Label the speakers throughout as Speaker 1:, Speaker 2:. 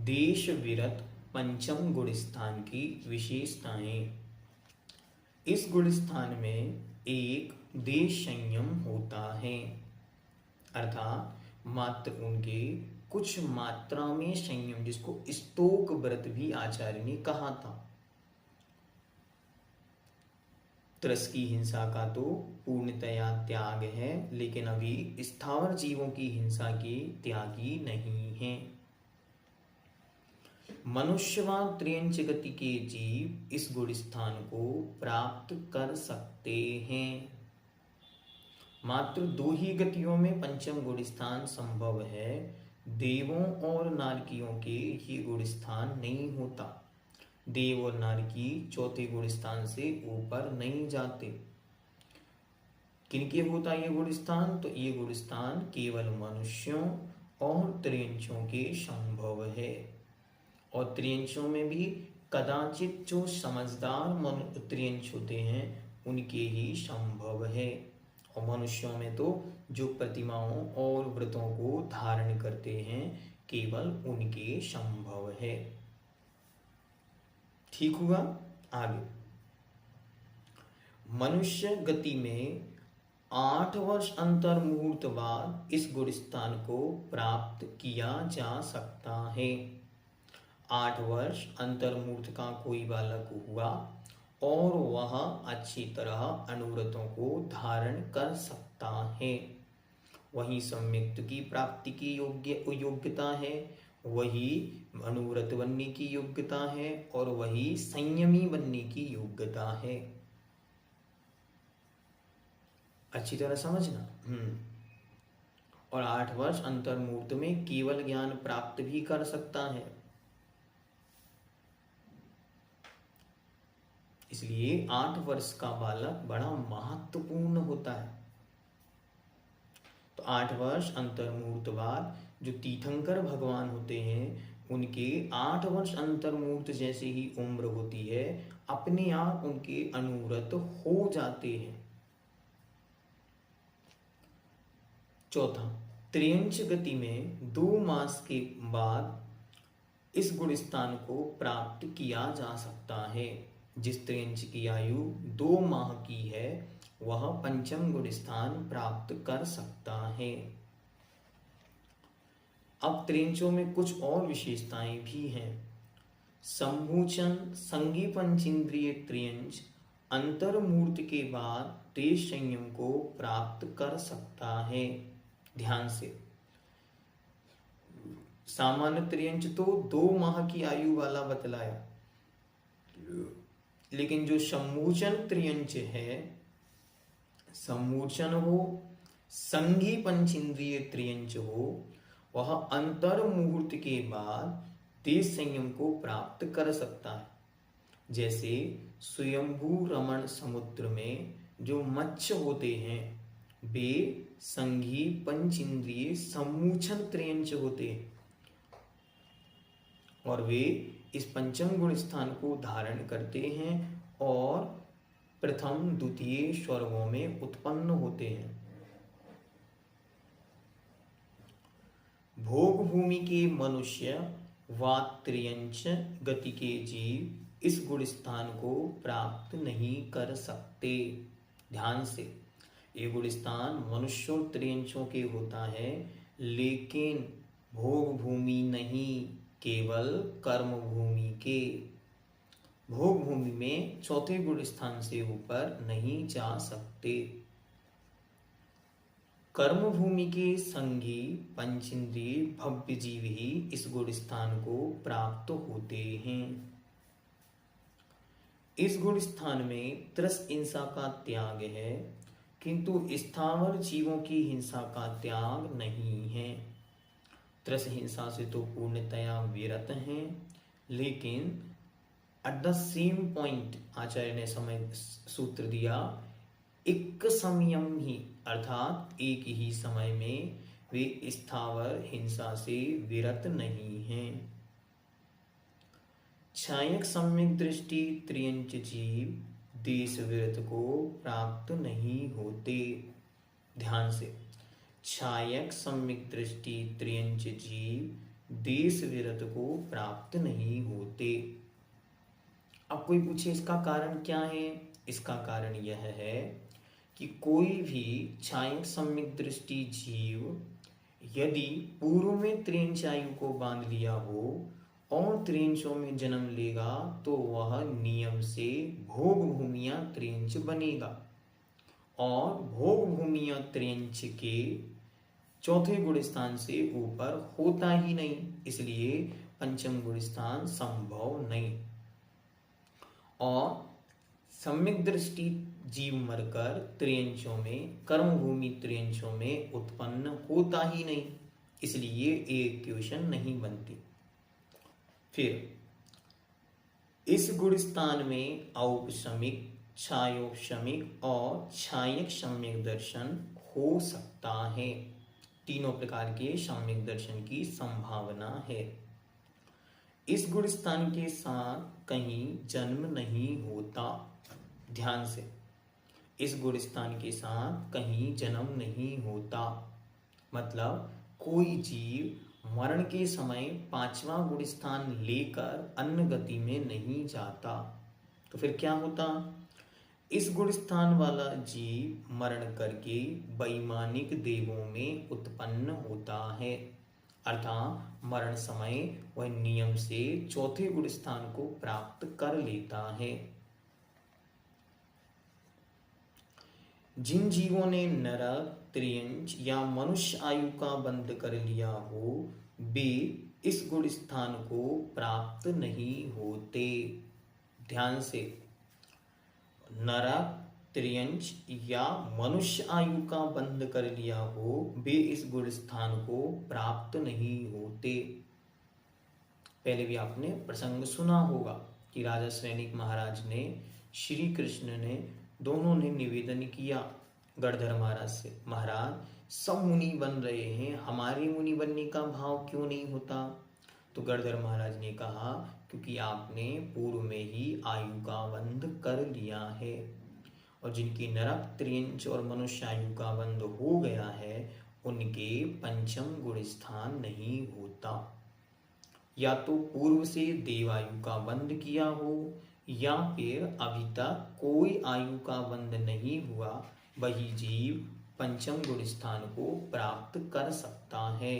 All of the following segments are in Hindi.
Speaker 1: देश विरत पंचम गुण स्थान की विशेषताएं। इस गुण स्थान में एक देश संयम होता है, अर्थात मात्र उनके कुछ मात्रा में संयम, जिसको स्तोक व्रत भी आचार्य ने कहा था। त्रस की हिंसा का तो पूर्णतया त्याग है, लेकिन अभी स्थावर जीवों की हिंसा के त्यागी नहीं है। मनुष्य व त्रियंच गति के जीव इस गुण स्थान को प्राप्त कर सकते हैं। मात्र दो ही गतियों में पंचम गुण स्थान संभव है। देवों और नारकियों के ये गुण स्थान नहीं होता। देव और नारकी चौथे गुण स्थान से ऊपर नहीं जाते। किनके होता ये गुण स्थान? तो ये गुण स्थान केवल मनुष्यों और त्रियंचों के संभव है। और त्रियंचों में भी कदाचित जो समझदार त्रियंच होते हैं उनके ही संभव है। और मनुष्यों में तो जो प्रतिमाओं और व्रतों को धारण करते हैं केवल उनके संभव है। ठीक हुआ? आगे मनुष्य गति में 8 वर्ष अंतर मुहूर्त बाद इस गुण स्थान को प्राप्त किया जा सकता है। 8 वर्ष अंतर मुहूर्त का कोई बालक हुआ और वह अच्छी तरह अनुव्रतों को धारण कर सकता है, वही सम्यक्त की प्राप्ति की योग्यता है, वही अनुव्रत बनने की योग्यता है और वही संयमी बनने की योग्यता है। अच्छी तरह समझना। और 8 वर्ष अंतर मुहूर्त में केवल ज्ञान प्राप्त भी कर सकता है। इसलिए 8 वर्ष का बालक बड़ा महत्वपूर्ण होता है। तो 8 वर्ष अंतर मुहूर्त बाद जो तीर्थंकर भगवान होते हैं उनके 8 वर्ष अंतर मुहूर्त जैसे ही उम्र होती है, अपने आप उनके अनुव्रत हो जाते हैं। चौथा, त्रियंच गति में 2 मास के बाद इस गुण स्थान को प्राप्त किया जा सकता है। जिस त्रियंच की आयु 2 माह की है वह पंचम गुण स्थान प्राप्त कर सकता है। अब त्रियंचों में कुछ और विशेषताएं भी हैं। संभूचन संगी पंचेंद्रिय त्रियंच अंतर मुहूर्त के बाद देश संयम को प्राप्त कर सकता है। ध्यान से, सामान्य त्रियंच तो 2 माह की आयु वाला बतलाया, लेकिन जो सम्मूचन त्रियंच है, सम्मूचन हो संगी पंचेंद्रिय त्रियंच हो, वह अंतर मुहूर्त के बाद देश संयम को प्राप्त कर सकता है। जैसे स्वयंभू रमण समुद्र में जो मत्स्य होते हैं वे संघी पंचेंद्रिय सम्मूचन त्रियंच होते हैं और वे इस पंचम गुण स्थान को धारण करते हैं और प्रथम द्वितीय स्वर्गों में उत्पन्न होते हैं। भोग भूमि के मनुष्य व त्रियंच गति के जीव इस गुण स्थान को प्राप्त नहीं कर सकते। ध्यान से, ये गुण स्थान मनुष्यों त्रियंचों के होता है, लेकिन भोग भूमि नहीं, केवल कर्म भूमि के। भोग भूमि में चौथे गुण स्थान से ऊपर नहीं जा सकते। कर्म भूमि के संगी पंचेंद्रिय भव्य जीव ही इस गुण स्थान को प्राप्त होते हैं। इस गुण स्थान में त्रस हिंसा का त्याग है, किंतु स्थावर जीवों की हिंसा का त्याग नहीं है। त्रस हिंसा से तो पूर्णतया विरत हैं, लेकिन एट द सेम पॉइंट आचार्य ने समय सूत्र दिया, एक समयम ही अर्थात एक ही समय में वे स्थावर हिंसा से विरत नहीं हैं। छायक सम्यक दृष्टि त्रियंच जीव देश विरत को प्राप्त नहीं होते। ध्यान से, छायक सम्यक दृष्टि त्रियंच जीव देश विरत को प्राप्त नहीं होते। अब कोई पूछे इसका कारण क्या है? इसका कारण यह है कि कोई भी छायक सम्यक दृष्टि जीव यदि पूर्व में त्रियंच आयु को बांध लिया हो और त्रियंचों में जन्म लेगा तो वह नियम से भोग भूमिया त्रियंच बनेगा, और भोग भूमिया त्रियंच के चौथे गुण स्थान से ऊपर होता ही नहीं, इसलिए पंचम गुण स्थान संभव नहीं। और सम्यक दृष्टि जीव मरकर त्रियंचों में, कर्म भूमि त्रियंचों में उत्पन्न होता ही नहीं, इसलिए एक क्वेश्चन नहीं बनती। फिर इस गुण स्थान में औपशमिक, छायोपशमिक और छायक सम्यक दर्शन हो सकता है। तीनों प्रकार के सम्यक दर्शन की संभावना है। इस गुण स्थान के साथ कहीं जन्म नहीं होता। ध्यान से, इस गुण स्थान के साथ कहीं जन्म नहीं होता, मतलब कोई जीव मरण के समय पांचवा गुण स्थान लेकर अन्य गति में नहीं जाता। तो फिर क्या होता? इस गुण स्थान वाला जीव मरण करके वैमानिक देहों में उत्पन्न होता है, अर्थात मरण समय वह नियम से चौथे गुण स्थान को प्राप्त कर लेता है। जिन जीवों ने नरक, त्रियंच या मनुष्य आयु का बंध कर लिया हो, वे इस गुण स्थान को प्राप्त नहीं होते। ध्यान से, नरक, त्रियंच या मनुष्य आयु का बंध कर लिया हो, वे इस गुण स्थान को प्राप्त नहीं होते। पहले भी आपने प्रसंग सुना होगा कि राजा सैनिक महाराज ने, श्री कृष्ण ने, दोनों ने निवेदन किया गणधर महाराज से, महाराज सब मुनि बन रहे हैं, हमारे मुनि बनने का भाव क्यों नहीं होता? तो गणधर महाराज ने कहा, क्योंकि आपने पूर्व में ही आयु का बंध कर लिया है, और जिनकी नरक, त्रियंच और मनुष्य आयु का बंध हो गया है उनके पंचम गुण स्थान नहीं होता। या तो पूर्व से देवायु का बंध किया हो, या फिर अभी तक कोई आयु का बंध नहीं हुआ, वही जीव पंचम गुण स्थान को प्राप्त कर सकता है।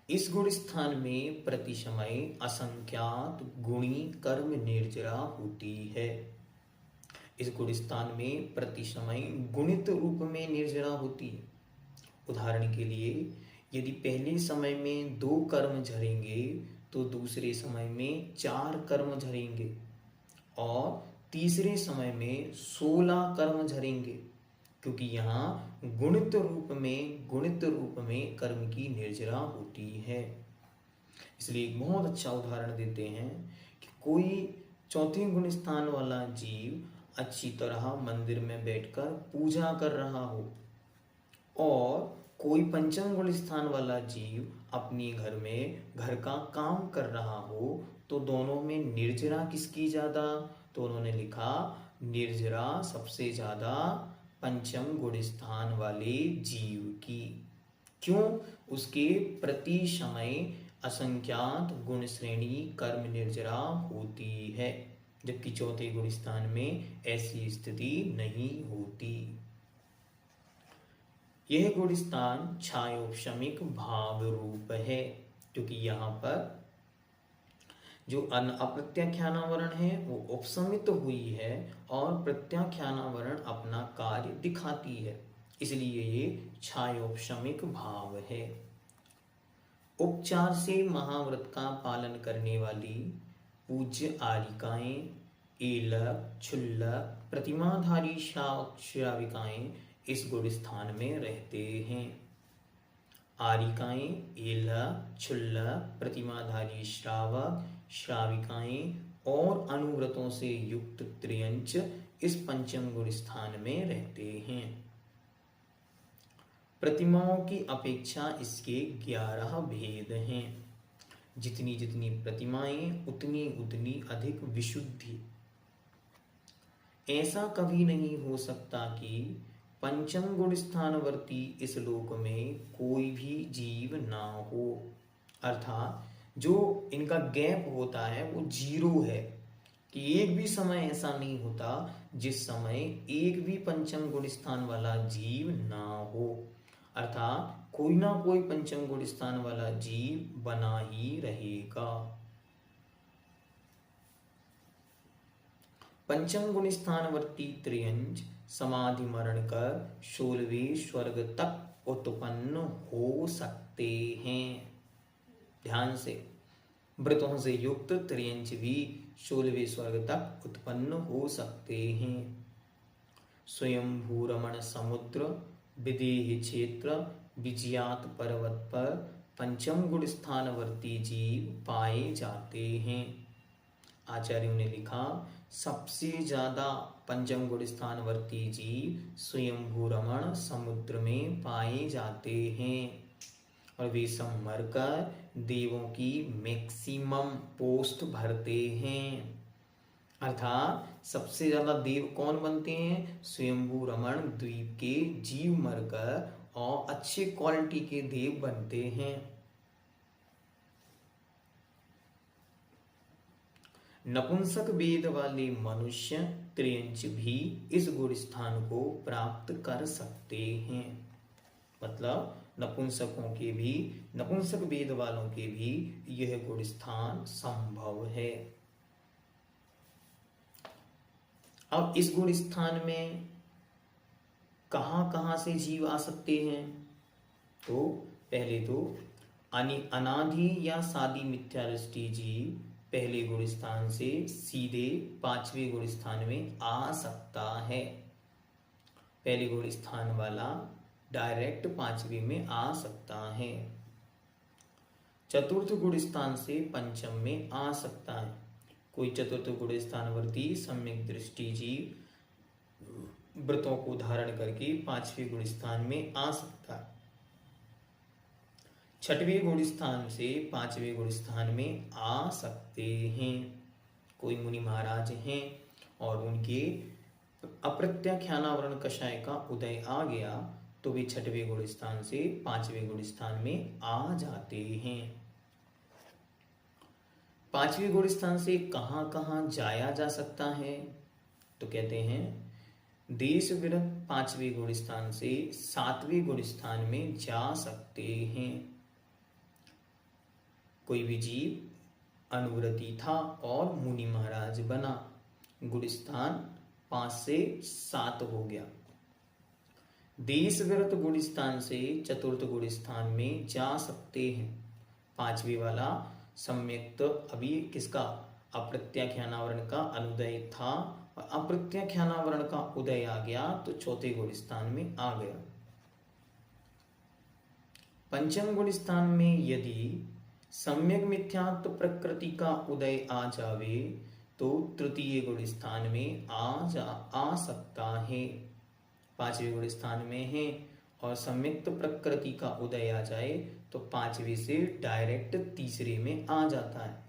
Speaker 1: इस गुण स्थान में प्रति समय असंख्यात गुणी कर्म निर्जरा होती है। इस गुण स्थान में प्रति समय गुणित रूप में निर्जरा होती है। उदाहरण के लिए, यदि पहले समय में 2 कर्म झरेंगे तो दूसरे समय में 4 कर्म झरेंगे, और तीसरे समय में 16 कर्म झरेंगे, क्योंकि यहाँ गुणित रूप में कर्म की निर्जरा होती है। इसलिए एक बहुत अच्छा उदाहरण देते हैं कि कोई चौथे गुण स्थान वाला जीव अच्छी तरह मंदिर में बैठकर पूजा कर रहा हो, और कोई पंचम गुण स्थान वाला जीव अपने घर में घर का काम कर रहा हो, तो दोनों में निर्जरा किसकी ज्यादा? तो उन्होंने लिखा, निर्जरा सबसे ज्यादा पंचम गुण स्थान वाले जीव की। क्यों? उसके प्रति समय असंख्यात गुण श्रेणी कर्म निर्जरा होती है, जबकि चौथे गुण स्थान में ऐसी स्थिति नहीं होती। यह गुण स्थान छायोपशमिक भाव रूप है, क्योंकि यहाँ पर जो अप्रत्याख्यानावरण है वो उपशमित हुई है और प्रत्याख्यानावरण अपना कार्य दिखाती है, इसलिए ये छायोपशमिक भाव है। उपचार से महाव्रत का पालन करने वाली पूज्य आर्यिकाएं एलक, क्षुल्लक, प्रतिमाधारी श्रावक श्राविकाएं इस गुण स्थान में रहते हैं। आरिकाएं, एलक, क्षुल्लक, प्रतिमाधारी श्रावक श्राविकाएं और अनुव्रतों से युक्त त्रियंच इस पंचम गुण स्थान में रहते हैं। प्रतिमाओं की अपेक्षा इसके 11 भेद हैं। जितनी जितनी प्रतिमाएं उतनी उतनी अधिक विशुद्धि। ऐसा कभी नहीं हो सकता कि पंचम गुण स्थानवर्ती इस लोक में कोई भी जीव ना हो, अर्थात जो इनका गैप होता है वो 0 है, कि एक भी समय ऐसा नहीं होता जिस समय एक भी पंचम गुण स्थान वाला जीव ना हो, अर्थात कोई ना कोई पंचम गुण स्थान वाला जीव बना ही रहेगा। पंचम गुण स्थानवर्ती त्रियंच समाधि मरण कर 16वें स्वर्ग तक उत्पन्न हो सकते हैं। ध्यान से, व्रतों से युक्त त्रियंच भी 16वें स्वर्ग तक उत्पन्न हो सकते हैं। स्वयंभू रमण समुद्र विदेह क्षेत्र विजयात पर्वत पर पंचम गुण स्थानवर्ती जीव पाए जाते हैं। आचार्यों ने लिखा, सबसे ज्यादा पंचम गुण स्थानवर्ती जीव स्वयंभू रमण समुद्र में पाए जाते हैं और वे सब मरकर देवों की मैक्सिमम पोस्ट भरते हैं। अर्थात सबसे ज्यादा देव कौन बनते हैं? स्वयंभू रमण द्वीप के जीव मरकर और अच्छे क्वालिटी के देव बनते हैं। नपुंसक वेद वाले मनुष्य त्रियंच भी इस गुण स्थान को प्राप्त कर सकते हैं। मतलब नपुंसकों के भी, नपुंसक वेद वालों के भी यह गुण स्थान संभव है। अब इस गुण स्थान में कहां कहां से जीव आ सकते हैं? तो पहले तो अनादि या सादी मिथ्या दृष्टि जीव पहले गुण स्थान से सीधे 5वें गुण स्थान में आ सकता है। पहले गुण स्थान वाला डायरेक्ट 5वें में आ सकता है। चतुर्थ गुण स्थान से पंचम में आ सकता है। कोई चतुर्थ गुण स्थानवर्ती सम्यक दृष्टि जीव व्रतों को धारण करके 5वें गुण स्थान में आ सकता है। छठवें गुण स्थान से 5वें गुण स्थान में आ सकते हैं। कोई मुनि महाराज हैं और उनके अप्रत्याख्यानावरण कषाय का उदय आ गया तो वे छठवें गुण स्थान से 5वें गुण स्थान में आ जाते हैं। 5वें गुण स्थान से कहां कहां जाया जा सकता है? तो कहते हैं देश विरत 5वें गुण स्थान से 7वें गुण स्थान में जा सकते हैं। कोई भी जीव अनुव्रती था और मुनि महाराज बना, गुण स्थान 5 से 7 हो गया। देश विरत गुण स्थान से चतुर्थ गुण स्थान में जा सकते हैं। 5वें वाला सम्यक्त अभी किसका? अप्रत्याख्यानावरण का अनुदय था और अप्रत्याख्यानावरण का उदय आ गया तो चौथे गुण स्थान में आ गया। पंचम गुण स्थान में यदि सम्यक मिथ्यात्व प्रकृति का उदय आ जावे तो तृतीय गुण स्थान में आ सकता है। 5वें गुण स्थान में है और सम्यक्त प्रकृति का उदय आ जाए तो 5वें से डायरेक्ट तीसरे में आ जाता है।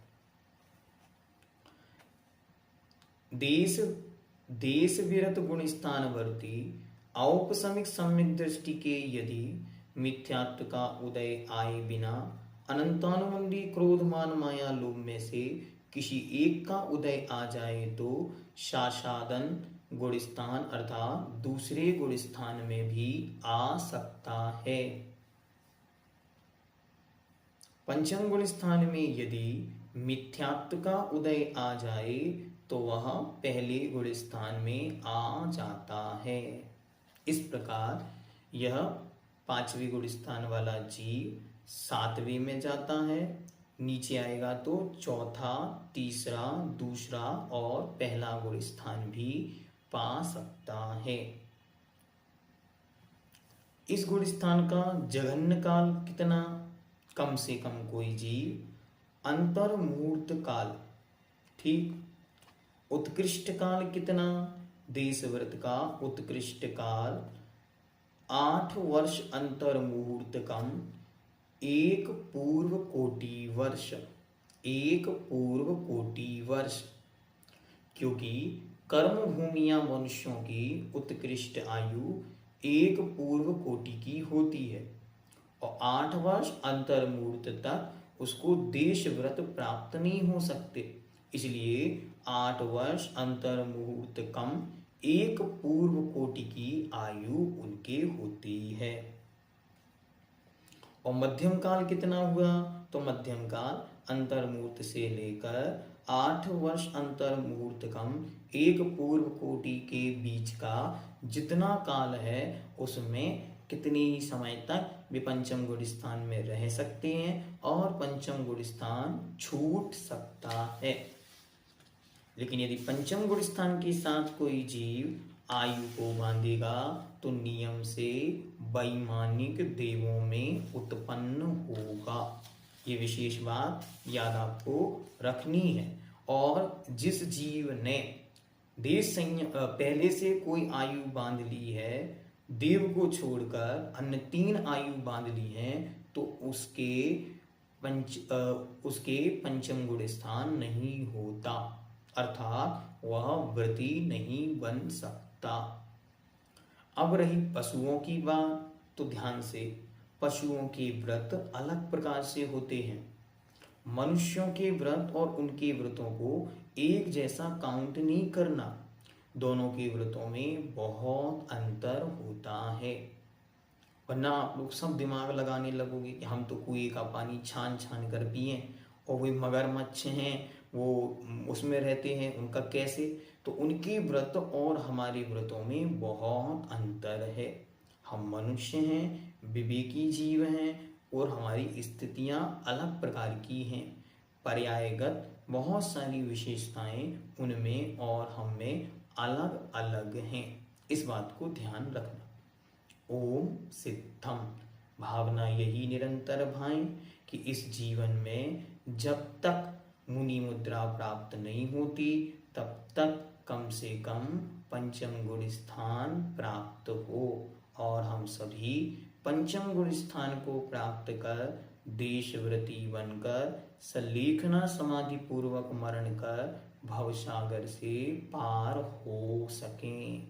Speaker 1: देश विरत गुण स्थानवर्ती औपसमिक सम्यक दृष्टि के यदि मिथ्यात्व का उदय आए बिना अनंतानुबंधी क्रोधमान माया लोभ में से किसी एक का उदय आ जाए तो शासादन गुण स्थान अर्थात दूसरे गुण स्थान में भी आ सकता है। पंचम गुण स्थान में यदि मिथ्यात्व का उदय आ जाए तो वह पहले गुण स्थान में आ जाता है। इस प्रकार यह 5वें गुण स्थान वाला जीव 7वें में जाता है नीचे आएगा तो चौथा, तीसरा, दूसरा और पहला गुण स्थान भी पा सकता है। इस गुण स्थान का जघन्य काल कितना? कम से कम कोई जीव अंतर मुहूर्त काल, ठीक। उत्कृष्ट काल कितना? देशव्रत का उत्कृष्ट काल 8 वर्ष अंतर मुहूर्त कम 1 पूर्व कोटि वर्ष, 1 पूर्व कोटि वर्ष। क्योंकि कर्म भूमियां मनुष्यों की उत्कृष्ट आयु 1 पूर्व कोटि की होती है और 8 वर्ष अंतर मुहूर्त तक उसको देश व्रत प्राप्त नहीं हो सकते। इसलिए 8 वर्ष अंतर मुहूर्त कम 1 पूर्व कोटि की आयु उनके होती है। और मध्यम काल कितना हुआ? तो मध्यम काल अंतर मुहूर्त से लेकर 8 वर्ष अंतर मुहूर्त कम 1 पूर्व कोटि के बीच का जितना काल है उसमें कितनी समय तक वे पंचम गुण स्थान में रह सकते हैं और पंचम गुण स्थान छूट सकता है। लेकिन यदि पंचम गुण स्थान के साथ कोई जीव आयु को बांधेगा तो नियम से वैमानिक देवों में उत्पन्न होगा। ये विशेष बात याद आपको रखनी है। और जिस जीव ने पहले से कोई आयु बांध ली है, देव को छोड़कर अन्य 3 आयु बांध ली है, तो उसके पंचम गुण स्थान नहीं होता, अर्थात वह व्रती नहीं बन सकता। अब रही पशुओं की बात, तो ध्यान से, पशुओं के व्रत अलग प्रकार से होते हैं। मनुष्यों के व्रत और उनके व्रतों को एक जैसा काउंट नहीं करना, दोनों के व्रतों में बहुत अंतर होता है। वरना आप लोग सब दिमाग लगाने लगोगे कि हम तो कुएं का पानी छान छान कर पिए और वे मगरमच्छ हैं वो उसमें रहते हैं, उनका कैसे? तो उनके व्रत और हमारे व्रतों में बहुत अंतर है। हम मनुष्य हैं, विवेकी जीव हैं और हमारी स्थितियां अलग प्रकार की हैं। पर्यायगत बहुत सारी विशेषताएं उनमें और हम में अलग अलग हैं। इस बात को ध्यान रखना। ओम सिद्धम, भावना यही निरंतर भाएं कि इस जीवन में जब तक मुनि मुद्रा प्राप्त नहीं होती तब तक कम से कम पंचम गुण स्थान प्राप्त हो और हम सभी पंचम गुण स्थान को प्राप्त कर देशव्रती बनकर सलेखना समाधि पूर्वक मरण कर भवसागर से पार हो सकें।